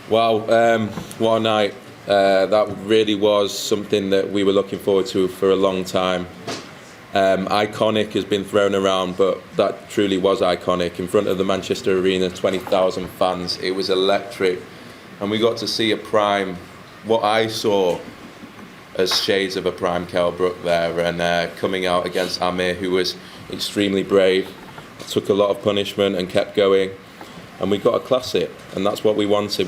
Wow, what a night. That really was something that we were looking forward to for a long time. Iconic has been thrown around, but that truly was iconic. In front of the Manchester Arena, 20,000 fans, it was electric. And we got to see a prime, what I saw as shades of a prime Kell Brook there, and coming out against Amir, who was extremely brave, took a lot of punishment and kept going. And we got a classic, and that's what we wanted.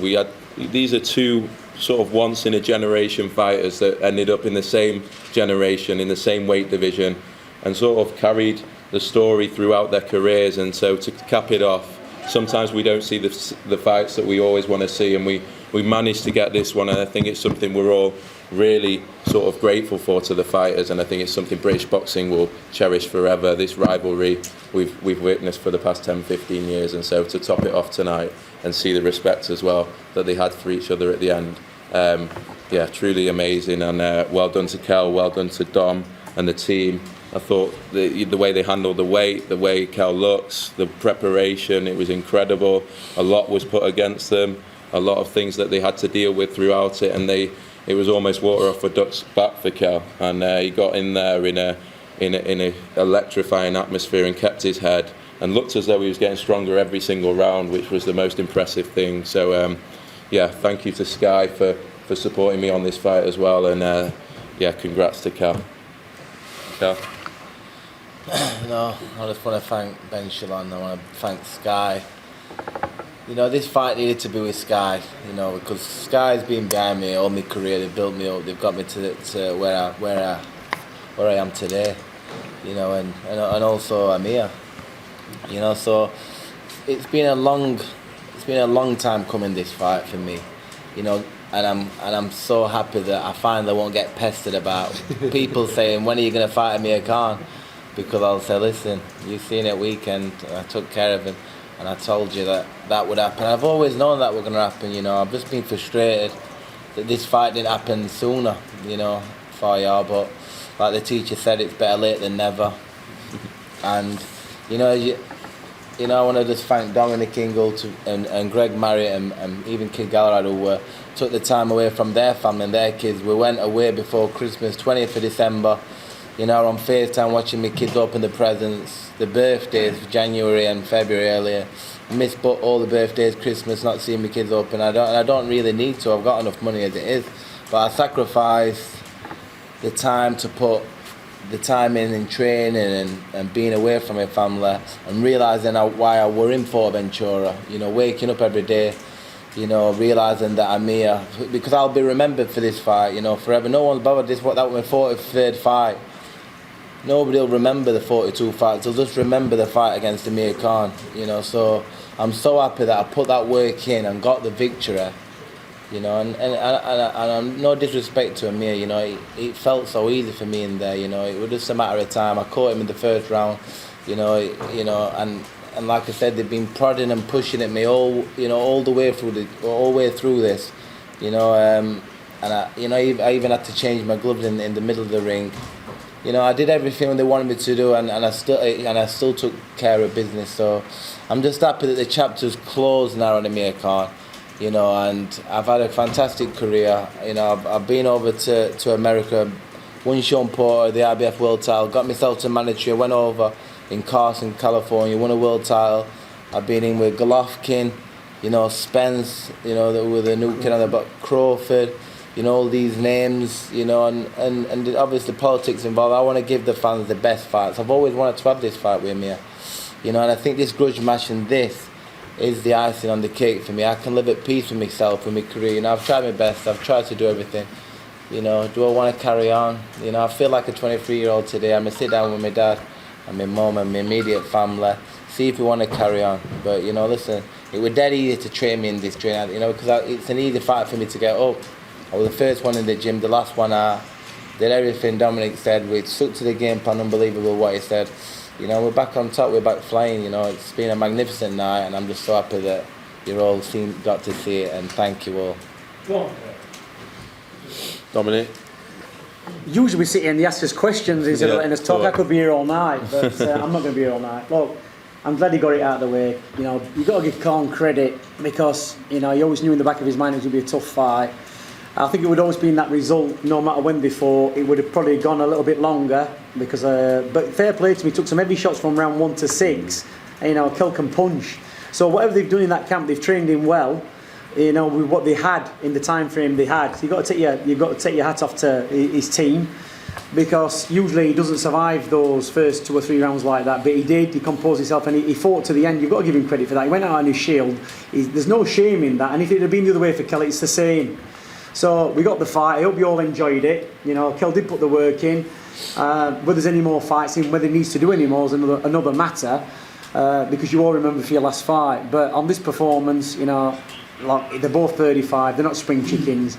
These are two sort of once in a generation fighters that ended up in the same generation, in the same weight division, and sort of carried the story throughout their careers. And so to cap it off, sometimes we don't see the fights that we always want to see, and we managed to get this one, and I think it's something we're all really sort of grateful for to the fighters, and I think it's something British boxing will cherish forever, this rivalry we've witnessed for the past 10-15 years. And so to top it off tonight and see the respect as well that they had for each other at the end, yeah, truly amazing. And well done to Kell, well done to Dom and the team. I thought the way they handled the weight, the way Kell looks, the preparation, it was incredible. A lot was put against them, a lot of things that they had to deal with throughout it, and it was almost water off a duck's back for Kell. And he got in there in a electrifying atmosphere and kept his head and looked as though he was getting stronger every single round, which was the most impressive thing. So yeah, thank you to Sky for supporting me on this fight as well, and yeah, congrats to Kell. Kell? No, I just want to thank Ben Shalon, I want to thank Sky. You know, this fight needed to be with Sky, you know, because Sky's been behind me all my career. They've built me up, they've got me to where I am today, you know, and also Amir, you know. So it's been a long time coming, this fight for me, you know, and I'm so happy that I finally won't get pestered about people saying, when are you going to fight Amir Khan? Because I'll say, listen, you've seen it weekend, I took care of him. And I told you that would happen. I've always known that was going to happen, you know. I've just been frustrated that this fight didn't happen sooner, you know, for y'all. But like the teacher said, it's better late than never. And, you know, I want to just thank Dominic Ingle and Greg Marriott and even Kid Galahad, who took the time away from their family and their kids. We went away before Christmas, 20th of December. You know, on FaceTime watching my kids open the presents, the birthdays, January and February earlier. Missed all the birthdays, Christmas, not seeing my kids open. I don't really need to. I've got enough money as it is. But I sacrificed the time to put the time in training and being away from my family and realising why I were in Ventura. You know, waking up every day, you know, realising that I'm here. Because I'll be remembered for this fight, you know, forever. No one's bothered that was my 43rd fight. Nobody will remember the 42 fights. They'll just remember the fight against Amir Khan, you know. So I'm so happy that I put that work in and got the victory, you know. And I'm no disrespect to Amir, you know. It felt so easy for me in there, you know. It was just a matter of time. I caught him in the first round, you know. And like I said, they've been prodding and pushing at me all the way through this, you know. And I even had to change my gloves in the middle of the ring. You know, I did everything they wanted me to do, and I still took care of business. So I'm just happy that the chapter's closed now on Amir Khan, you know. And I've had a fantastic career. You know, I've been over to America, won Sean Porter, the IBF World Title, got myself to mandatory. I went over in Carson, California, won a world title. I've been in with Golovkin, you know, Spence, you know, with a new kid on the back, Crawford. You know, all these names, you know, and obviously politics involved. I want to give the fans the best fights. I've always wanted to have this fight with Amir, you know, and I think this grudge match and this is the icing on the cake for me. I can live at peace with myself, with my career. You know, I've tried my best. I've tried to do everything. You know, do I want to carry on? You know, I feel like a 23-year-old today. I'm going to sit down with my dad and my mum and my immediate family, see if we want to carry on. But, you know, listen, it was dead easy to train me in this training, you know, because it's an easy fight for me to get up. I was the first one in the gym, the last one out. Did everything Dominic said. We stuck to the game plan, unbelievable what he said. You know, we're back on top, we're back flying, you know. It's been a magnificent night, and I'm just so happy that you all got to see it, and thank you all. Go on. Dominic? Usually we sit here and they ask us questions instead of Yeah, letting us talk. sure. I could be here all night, but I'm not going to be here all night. Look, I'm glad he got it out of the way. You know, you got to give Khan credit because you know he always knew in the back of his mind it was going to be a tough fight. I think it would always been that result, no matter when before. It would have probably gone a little bit longer because. But fair play to me, took some heavy shots from round 1 to 6. And, you know, Kell can punch. So whatever they've done in that camp, they've trained him well. You know, with what they had in the time frame they had. So you've got to take your hat off to his team, because usually he doesn't survive those first 2 or 3 rounds like that. But he did. He composed himself and he fought to the end. You've got to give him credit for that. He went out on his shield. There's no shame in that. And if it had been the other way for Kell, it's the same. So we got the fight. I hope you all enjoyed it. You know, Kell did put the work in. Whether there's any more fights in, whether he needs to do any more is another matter, because you all remember for your last fight. But on this performance, you know, like, they're both 35. They're not spring chickens.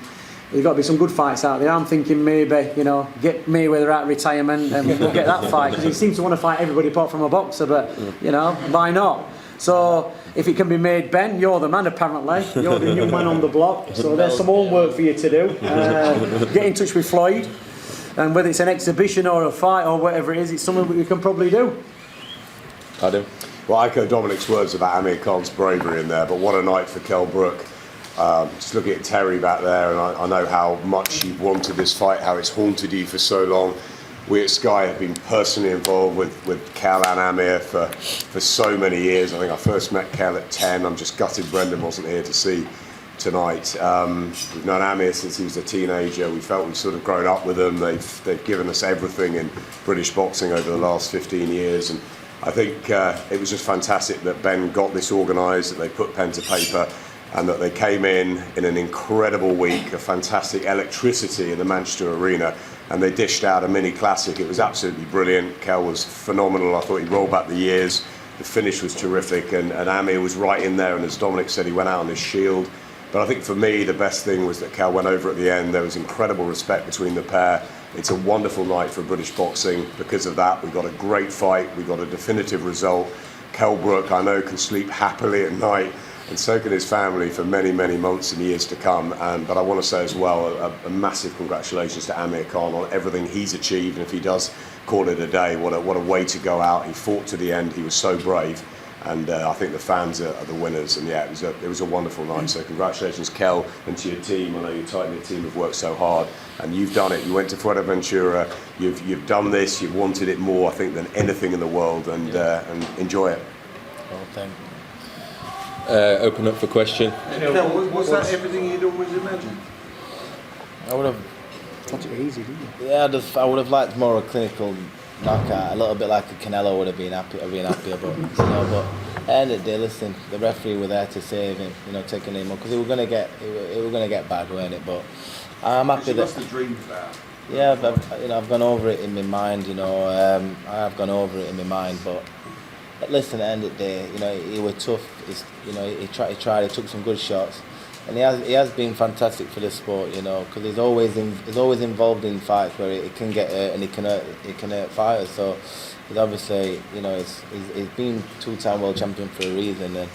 There's got to be some good fights out there. I'm thinking maybe, you know, get Mayweather out of retirement and we'll get that fight, because he seems to want to fight everybody apart from a boxer. But you know, why not? So if it can be made, Ben, you're the man apparently. You're the new man on the block. So there's some homework for you to do. Get in touch with Floyd, and whether it's an exhibition or a fight or whatever it is, it's something we can probably do. Adam? Well, I echo Dominic's words about Amir Khan's bravery in there, but what a night for Kell Brook. Just looking at Terry back there, and I know how much you've wanted this fight, how it's haunted you for so long. We at Sky have been personally involved with Kell and Amir for so many years. I think I first met Kell at 10. I'm just gutted Brendan wasn't here to see tonight. We've known Amir since he was a teenager. We felt we've sort of grown up with them. They've given us everything in British boxing over the last 15 years. And I think it was just fantastic that Ben got this organised, that they put pen to paper, and that they came in an incredible week, a fantastic electricity in the Manchester Arena, and they dished out a mini classic. It was absolutely brilliant. Kell was phenomenal. I thought he rolled back the years. The finish was terrific, and Amir was right in there, and as Dominic said, he went out on his shield. But I think for me, the best thing was that Kell went over at the end. There was incredible respect between the pair. It's a wonderful night for British boxing. Because of that, we got a great fight. We got a definitive result. Kell Brook, I know, can sleep happily at night, and so can his family for many, many months and years to come. But I want to say as well, a massive congratulations to Amir Khan on everything he's achieved. And if he does call it a day, what a way to go out. He fought to the end. He was so brave. And I think the fans are the winners. And yeah, it was a wonderful night. So congratulations, Kell, and to your team. I know your tight-knit team have worked so hard, and you've done it. You went to Fuerteventura. You've done this. You've wanted it more, I think, than anything in the world. And enjoy it. Well, thank you. Open up for question. Was that everything you'd always imagined? I would have. Thought it was easy, didn't you? Yeah, I would have liked more a clinical knockout, a little bit like a Canelo would have been happier, but you know, but at the end of the day, listen, the referee were there to save him, you know, taking him on, because it were gonna get bad, weren't it? But I'm happy that. That's the dream for that. Yeah, but you know, I've gone over it in my mind, you know, I have gone over it in my mind, but listen, at the end of the day, you know, he was tough. You know, he tried, he took some good shots. And he has been fantastic for the sport, you know, because he's always involved in fights where it can get hurt and it can hurt fighters. So he's obviously, you know, he's been 2-time world champion for a reason. And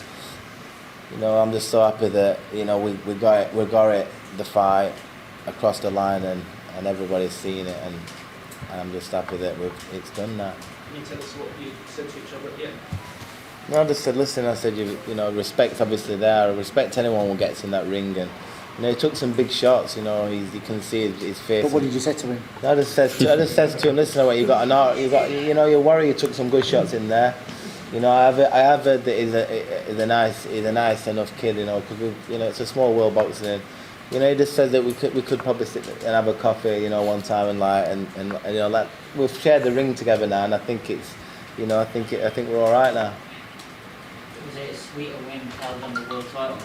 you know, I'm just so happy that, you know, we got it the fight across the line, and everybody's seen it, and I'm just happy that it's done that. Can you tell us what you said to each other at the end? No, I just said, listen, I said, you know, respect's obviously there. I respect anyone who gets in that ring, and you know, he took some big shots. You know, you can see his face. But what did you say to him? I just said to him, listen, what you got, you know, you're worried. You took some good shots in there. You know, I have heard that he's a nice enough kid. You know, because you know, it's a small world boxing. You know, he just said that we could probably sit and have a coffee, you know, one time and you know, like, we've shared the ring together now, and I think it's, you know, I think we're all right now. Was it a sweeter win held on the world title?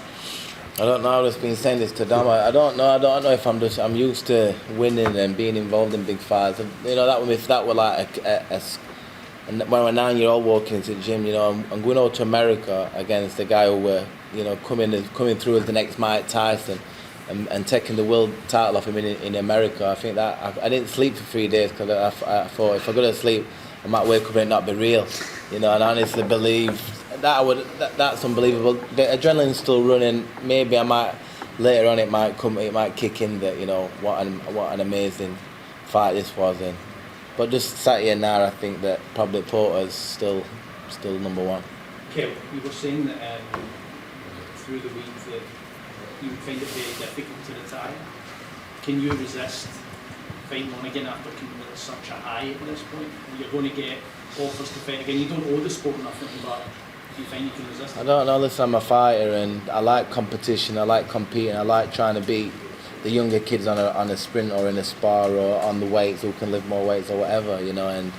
I don't know. I've just been saying this to Dom. I don't know if I'm used to winning and being involved in big fights. You know, if that were like when I'm a 9-year-old walking into the gym, you know, I'm going over to America against the guy who were, you know, coming through as the next Mike Tyson, and taking the world title off him in America. I think that I didn't sleep for 3 days because I thought if I go to sleep, I might wake up and it not be real. You know, and I honestly believe that's unbelievable. The adrenaline's still running. Maybe I might later on it might kick in that, you know, what an amazing fight this was in. But just sat here now, I think that probably Porter's still number one. Kell, you were saying that through the week that you would find it very difficult to retire. Can you resist fighting on again after coming at such a high at this point? You're going to get offers to fight again. You don't owe the sport nothing, but do you find you can resist it? I don't know. Listen, I'm a fighter, and I like competition. I like competing. I like trying to beat the younger kids on a sprint or in a spar or on the weights who can lift more weights or whatever, you know. And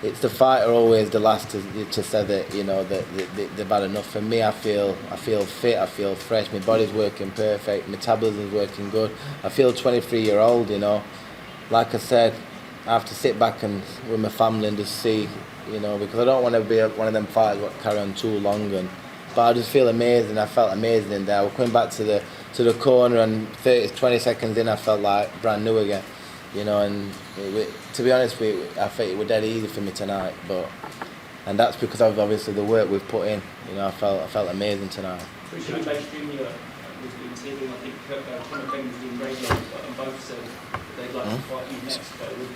it's the fighter always the last to say that, you know, that they've had enough. For me, I feel fit, I feel fresh, my body's working perfect, metabolism's working good. I feel 23-year-old, you know. Like I said, I have to sit back and with my family and just see, you know, because I don't want to be one of them fighters that carry on too long. But I just feel amazing. I felt amazing in there. I was coming back to the corner, and 20 seconds in, I felt like brand new again. You know, and to be honest, I think it was dead easy for me tonight. And that's because of obviously the work we've put in. You know, I felt amazing tonight. Richard Bates Jr. was being taken. I think Conor Benn was doing radio, and both said they'd like to fight you next. But would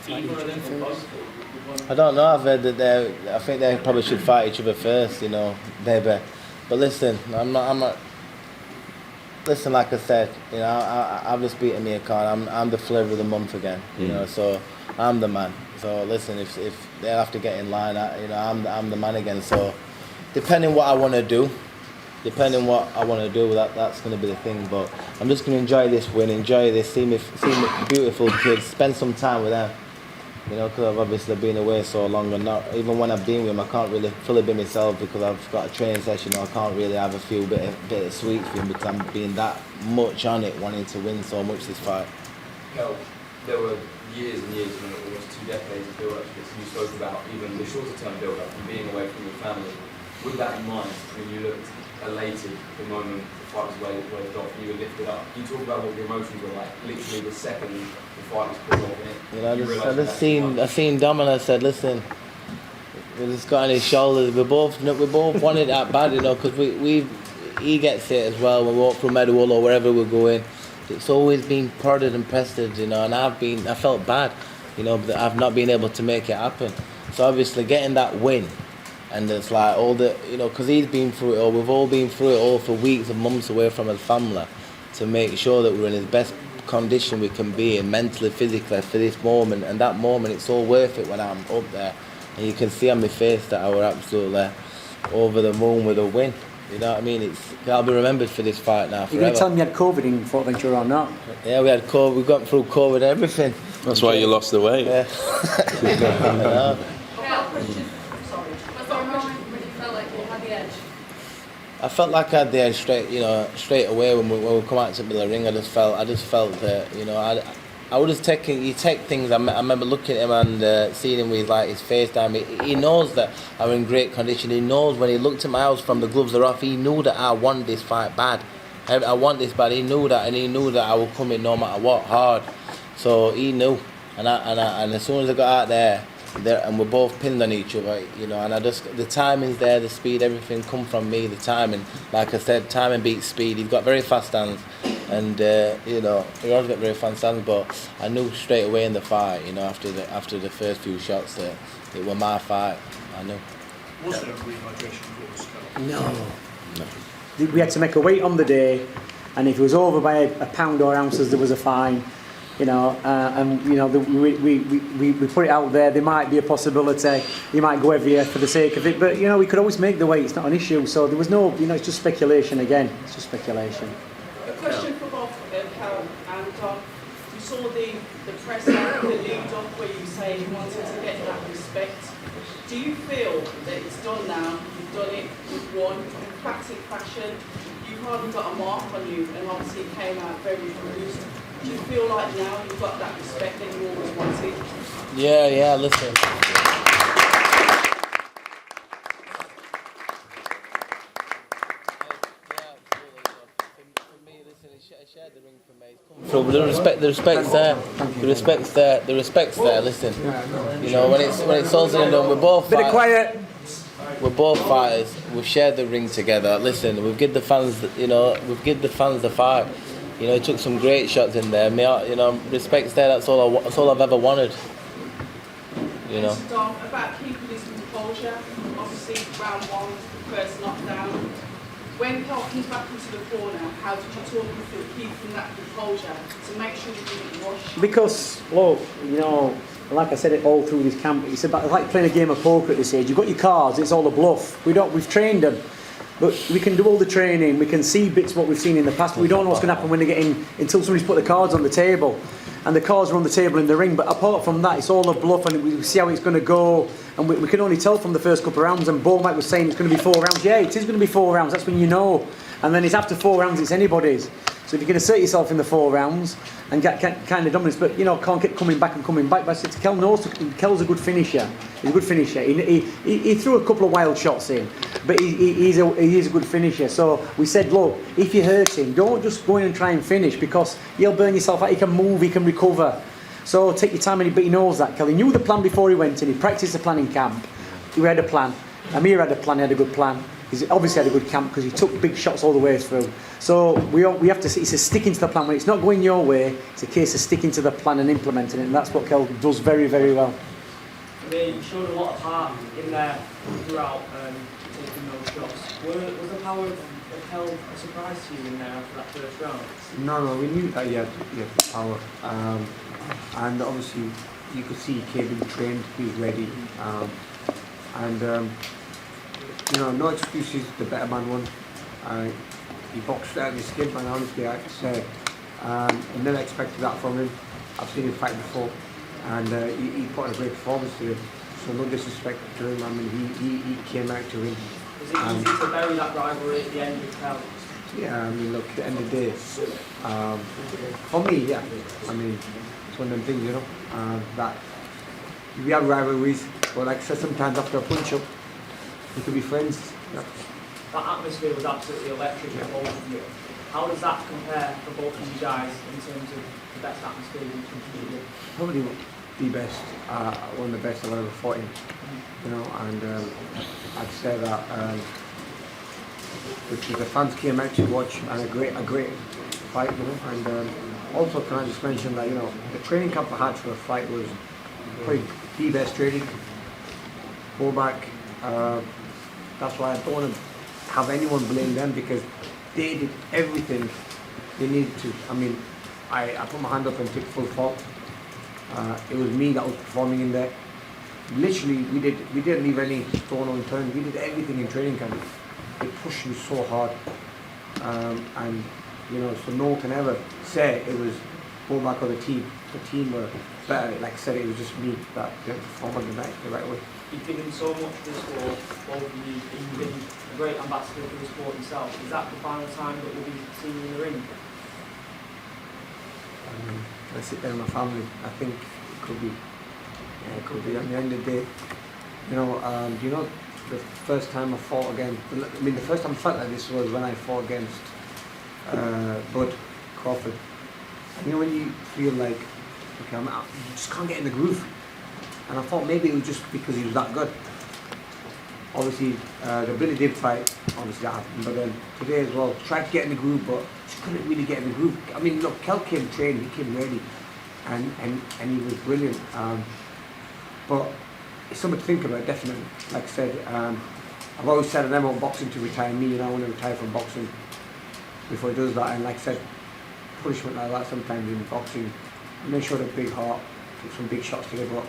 either of them or both? I don't know. I've heard that I think they probably should fight each other first. You know, maybe. But listen, I'm not. Listen, like I said, you know, I've just beaten Amir Khan. I'm the flavour of the month again, you know. So I'm the man. So listen, if they have to get in line, you know, I'm the man again. So depending what I want to do, that's going to be the thing. But I'm just going to enjoy this win, enjoy this, see me beautiful kids, spend some time with them. You know, because I've obviously been away so long, and not even when I've been with them, I can't really fully be myself because I've got a training session. Or I can't really have a few bit of sweets for him because I'm being that much on it, wanting to win so much this fight. Kell, there were years and years, almost 2 decades of build-up to this. You spoke about even the shorter-term build-up and being away from your family. With that in mind, when you looked elated the moment the fight was waved off, you were lifted up. Can you talk about what your emotions were like? Literally the second the fight was put off, you know, I seen Dom and I said, listen, we just got on his shoulders. We both wanted that bad, you know, because he gets it as well. When we walk from Medwall or wherever we're going, it's always been prodded and pestered, you know. And I felt bad, you know, that I've not been able to make it happen. So obviously getting that win. And it's like all the, you know, because he's been through it all, we've all been through it all for weeks and months away from his family, to make sure that we're in his best condition we can be in, mentally, physically, for this moment. And that moment, it's all worth it when I'm up there. And you can see on my face that I were absolutely over the moon with a win. You know what I mean? I'll be remembered for this fight now forever. You're going to tell me you had COVID in Fort Ventura or not? Yeah, we had COVID, we got through COVID, everything. That's why you lost the weight. Yeah. I felt like I had the edge straight away when we come out to the ring. I just felt that, you know, I would have you take things. I remember looking at him and seeing him with like his face down. He knows that I'm in great condition. He knows when he looked at my eyes from the gloves are off. He knew that I want this fight bad. I want this bad. He knew that, and he knew that I would come in no matter what, hard. So he knew, and as soon as I got out there, and we're both pinned on each other, you know, and the timing's there, the speed, everything come from me, the timing. Like I said, timing beats speed. He's got very fast hands, and you know, he always got very fast hands, but I knew straight away in the fight, you know, after the first few shots that it was my fight. I knew. Was there a rehydration course? No. We had to make a weight on the day, and if it was over by a pound or ounces, there was a fine. You know, and you know, we put it out there. There might be a possibility he might go heavier for the sake of it, but you know, we could always make the weight. It's not an issue. So there was no, you know, it's just speculation again. It's just speculation. A question for both Kell and Dom. You saw the press out, the lead up where you say you wanted to get that respect. Do you feel that it's done now? You've done it, you've won in classic fashion. You've hardly got a mark on you, and obviously it came out very bruised. Do you feel like now you've got that respect that you always wanted? Yeah, listen. Shared the ring for me. The respect's there. The respect's there. Listen, you know, when it's all said and done, we're both Bit of quiet. We're both fighters. We've shared the ring together. Listen, we've given the fans, you know, the fight. You know, he took some great shots in there. You know, respect's there. That's all I've ever wanted. You know. Dom, about keeping his composure. Obviously, obviously round one, the first knockdown. When Kell comes back into the corner, how did you talk him through keeping that composure to make sure you didn't rush? Because, look, you know, like I said it all through this camp, it's about like playing a game of poker at this age. You've got your cards, it's all a bluff. We've trained them, but we can do all the training. We can see bits of what we've seen in the past. But we don't know what's going to happen when they get in until somebody's put the cards on the table, and the cards are on the table in the ring. But apart from that, it's all a bluff, and we see how it's going to go. And we can only tell from the first couple of rounds. And Mike was saying it's going to be 4 rounds. Yeah, it is going to be 4 rounds. That's when you know. And then it's after 4 rounds, it's anybody's. So if you can assert yourself in the 4 rounds and get kind of dominance, but you know, can't keep coming back. But I said to Kell, Kell's a good finisher. He's a good finisher. He threw a couple of wild shots in, but he is a good finisher. So we said, look, if you hurt him, don't just go in and try and finish, because you'll burn yourself out. He can move, he can recover. So take your time, but he knows that. Kell, he knew the plan before he went in. He practiced the plan in camp. He had a plan. Amir had a plan. He had a good plan. He's obviously had a good camp because he took big shots all the way through. So we have to see, it's a sticking to the plan. When it's not going your way, it's a case of sticking to the plan and implementing it, and that's what Kell does very, very well. They showed a lot of heart in there throughout taking those shots. Was the power of Kell a surprise to you in there after that first round? No, we knew that he had power. And obviously you could see he came in trained, he was ready. You know, no excuses, the better man won. He boxed out of his skin, man, honestly, I have to say. I never expected that from him. I've seen him fight before, and he put on a great performance today. So no disrespect to him, I mean, he came out to win. Was it easy to bury that rivalry at the end with Kell? Yeah, I mean, look, at the end of the day, for me, yeah, I mean, it's one of them things, you know, that we have rivalries, but like I said, sometimes after a punch-up, we could be friends. Yeah. That atmosphere was absolutely electric for both of you. How does that compare for both of you guys in terms of the best atmosphere you can compete with? Probably the best, one of the best I've ever fought in, you know, and I'd say that the fans came out to watch, and a great fight, you know, and also can I just mention that, you know, the training camp I had for the fight was probably the best training. Go back, that's why I don't want to have anyone blame them, because they did everything they needed to. I mean, I put my hand up and took full fault. It was me that was performing in there. Literally, we didn't leave any stone unturned. We did everything in training camp. They pushed me so hard, and you know, so no one can ever say it was Womack or the team. The team were better. Like I said, it was just me that didn't perform on the night the right way. You've given so much to the sport, both of you. You've been a great ambassador for the sport yourself. Is that the final time that we'll be seeing you in the ring? I sit there with my family. I think it could be. Yeah, it could be. At the end of the day, you know, the first time I fought against. I mean, the first time I felt like this was when I fought against Bud Crawford. And you know when you feel like, okay, you just can't get in the groove. And I thought maybe it was just because he was that good. Obviously, the Billy did fight, obviously that happened, but then today as well, tried to get in the groove, but just couldn't really get in the groove. I mean, look, Kell came trained, he came ready, and he was brilliant. But it's something to think about, definitely. Like I said, I've always said I never want boxing to retire me, and I want to retire from boxing before he does that. And like I said, punishment like that sometimes in boxing, make sure they're big heart, get some big shots together, but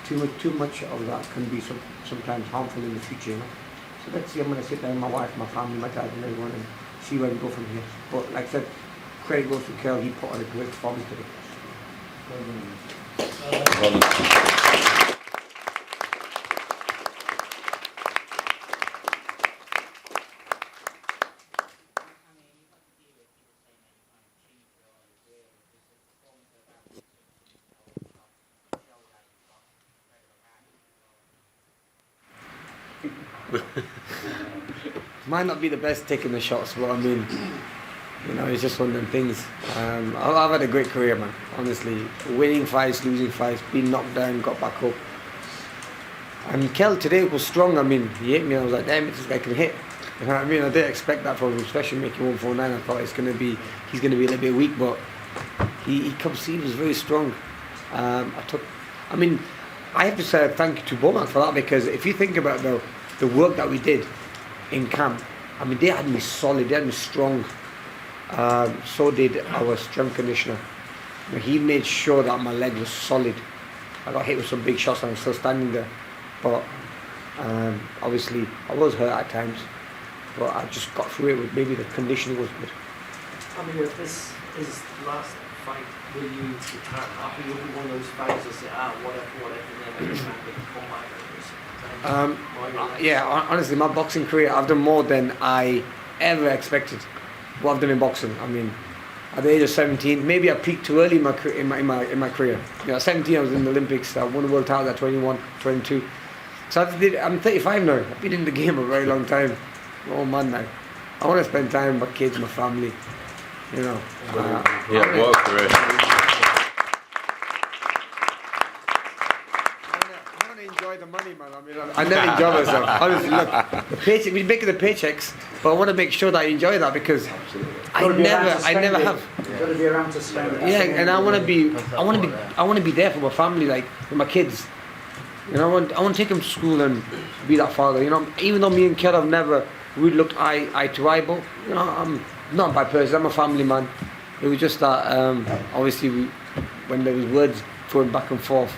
too much of that can be sometimes harmful in the future, you know. So let's see, I'm going to sit down with my wife, my family, my dad and everyone and see where we go from here. But like I said, credit goes to Kell, he put on a great performance today. Might not be the best taking the shots, but I mean, you know, it's just one of them things. I've had a great career, man, honestly. Winning fights, losing fights, being knocked down, got back up. And Kell today was strong. I mean, he hit me, I was like, damn it, this guy can hit. You know what I mean? I didn't expect that from him, especially making 149. I thought he's going to be a little bit weak, but he was very strong. I have to say thank you to Womack for that, because if you think about it though, the work that we did in camp, I mean, they had me solid, they had me strong. So did our strength conditioner. You know, he made sure that my leg was solid. I got hit with some big shots and I'm still standing there. But obviously, I was hurt at times. But I just got through it with maybe the conditioning was good. I mean, if this is last fight, will you happy with one of those fights that say, whatever, and then honestly, my boxing career, I've done more than I ever expected. What I've done in boxing, I mean, at the age of 17, maybe I peaked too early in my career. You know, at 17, I was in the Olympics. I won the world title at 21, 22. So I'm 35 now. I've been in the game a very long time. I'm an old man now. I want to spend time with my kids, my family. You know. What a career. I want to enjoy the money, man. I mean, I never enjoy myself. Honestly, look, the paycheck, we're making the paychecks, but I want to make sure that I enjoy that because I never have. You've got to be around to spend it. Yeah, and I want to be there for my family, like with my kids. You know, I want to take them to school and be that father. You know, even though me and Kell have never really looked eye to eye, but you know, I'm not a bad person. I'm a family man. It was just that obviously when there was words going back and forth,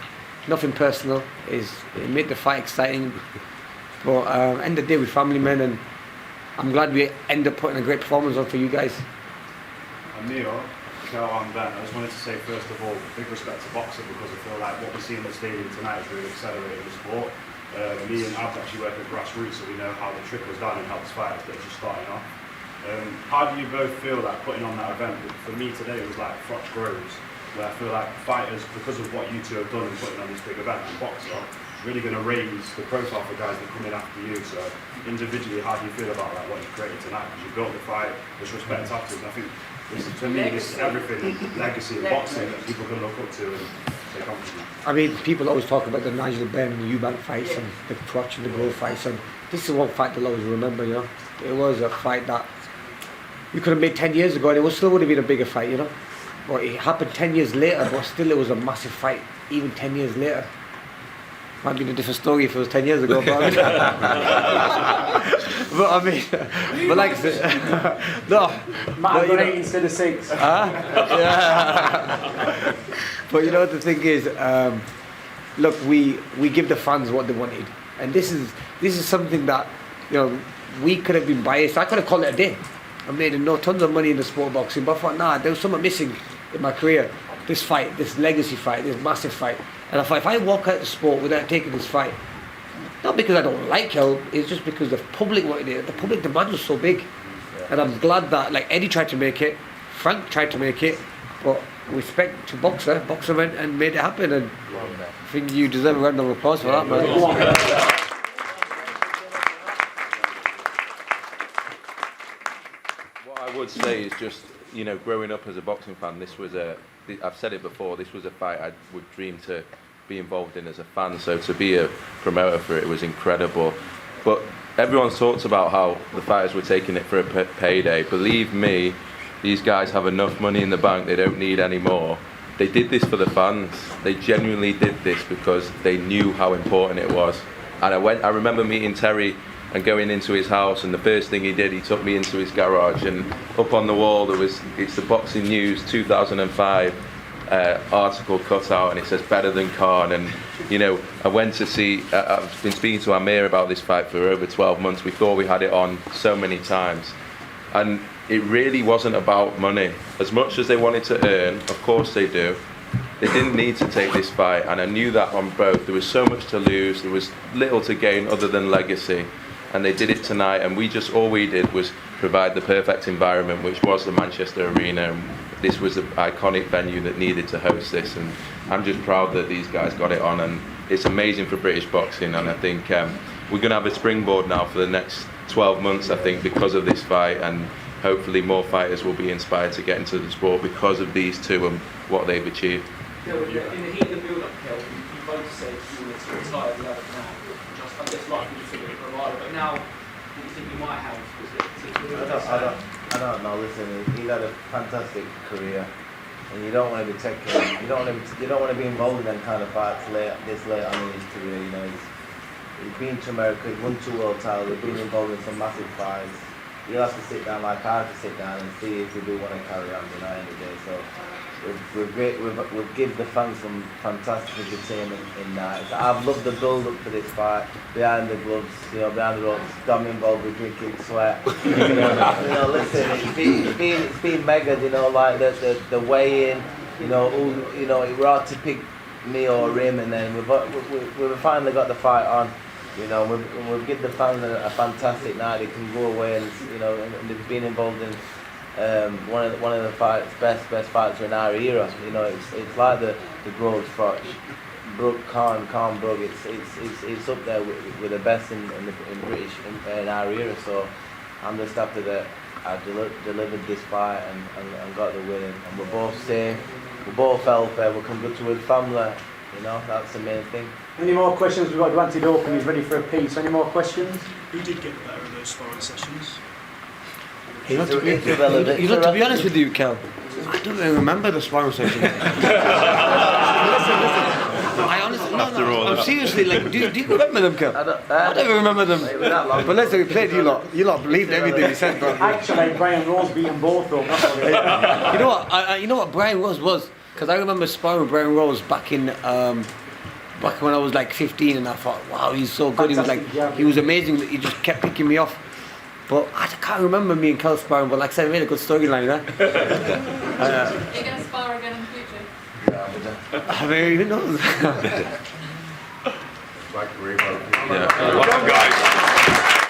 nothing personal. It made the fight exciting. But end of the day, we're family men, and I'm glad we end up putting a great performance on for you guys. Amir, Kell and Ben, I just wanted to say first of all, big respect to boxing because I feel like what we see in the stadium tonight is really accelerating the sport. Me and Abs actually work at grassroots, so we know how the trickles down and helps fighters that are just starting off. How do you both feel that putting on that event? For me today it was like Froch Groves, where I feel like fighters, because of what you two have done and putting on this big event and boxing, really going to raise the profile for guys that come in after you. So individually, how do you feel about that, what you created tonight? Because you built the fight, there's respect afterwards. I think for me, this is everything, legacy of boxing that people can look up to and take on from. I mean, people always talk about the Nigel Benn and the Eubank fights and the Froch and the Grove fights, and this is one fight they'll always remember, you know. It was a fight that we could have made 10 years ago and it still would have been a bigger fight, you know. But it happened 10 years later, but still it was a massive fight, even 10 years later. Might be a different story if it was 10 years ago, but but like I said, no. Might have 8 instead of 6. Yeah. But you know, the thing is, look, we give the fans what they wanted. And this is something that, you know, we could have been biased. I could have called it a day. I made tons of money in the sport of boxing, but I thought, nah, there was something missing in my career. This fight, this legacy fight, this massive fight. And I thought, if I walk out of the sport without taking this fight, not because I don't like Kell, it's just because the public wanted it. The public demand was so big. And I'm glad that, like, Eddie tried to make it, Frank tried to make it, but respect to Boxer went and made it happen. And I think you deserve a round of applause for that, man. What I would say is just, you know, growing up as a boxing fan, I've said it before, this was a fight I would dream to be involved in as a fan, so to be a promoter for it was incredible. But everyone talks about how the fighters were taking it for a payday. Believe me, these guys have enough money in the bank, they don't need any more. They did this for the fans. They genuinely did this because they knew how important it was. And I remember meeting Terry and going into his house, and the first thing he did, he took me into his garage, and up on the wall it's the Boxing News 2005 article cut out, and it says better than Khan. And you know, I went to see, I've been speaking to Amir about this fight for over 12 months. We thought we had it on so many times, and it really wasn't about money. As much as they wanted to earn, of course they do, they didn't need to take this fight, and I knew that on both. There was so much to lose, there was little to gain other than legacy, and they did it tonight. And all we did was provide the perfect environment, which was the Manchester Arena. And this was the iconic venue that needed to host this, and I'm just proud that these guys got it on, and it's amazing for British boxing. And I think we're going to have a springboard now for the next 12 months, I think, because of this fight, and hopefully more fighters will be inspired to get into the sport because of these two and what they've achieved. In the heat of the build-up, Kell, you both said you wanted to retire the other now. Just, I guess, likely to figure it for a while, but now, what do you think you might have? I don't know. Listen, he's had a fantastic career, and you don't want to be taking, you don't want to be involved in them kind of fights this late on in his career. You know, He's been to America, he's won 2 world titles, he's been involved in some massive fights. He'll have to sit down like I have to sit down and see if we do want to carry on, you know, end of the day. So we've given the fans some fantastic entertainment in that. I've loved the build up to this fight, behind the gloves, you know, behind the ropes, Dom involved with drinking sweat. You know, listen, it's been mega, you know, like the weigh-in, you know, it was hard to pick me or him, and then we've finally got the fight on. You know, we've given the fans a fantastic night. They can go away and, you know, and they've been involved in one of the fights, best fights in our era. You know, it's like the Groves Froch, Brook Khan Brook. It's up there with the best in British in our era. So I'm just happy that I delivered this fight and got the win. And we're both safe. We both healthy. We can go to his family. You know, that's the main thing. Any more questions? We've got Dwante Open, he's ready for a piece. Any more questions? Who did get the better of those sparring sessions? You know, to be honest with you, Kell, I don't even remember the sparring session. Listen. I honestly, no, seriously, like, do you remember them, Kell? I don't even remember them. But listen, we played you lot. You lot believed everything we said, bro. Actually, Brian Rose beat them both up. You know what Brian Rose was? Because I remember sparring with Brian Rose back when I was like 15, and I thought, wow, he's so good. He was amazing. He just kept picking me off. But I can't remember me and Kell sparring. But like I said, we had a good storyline there. Are you going to spar again in the future? I mean, who knows? Like Rebo. Yeah. Well done, guys.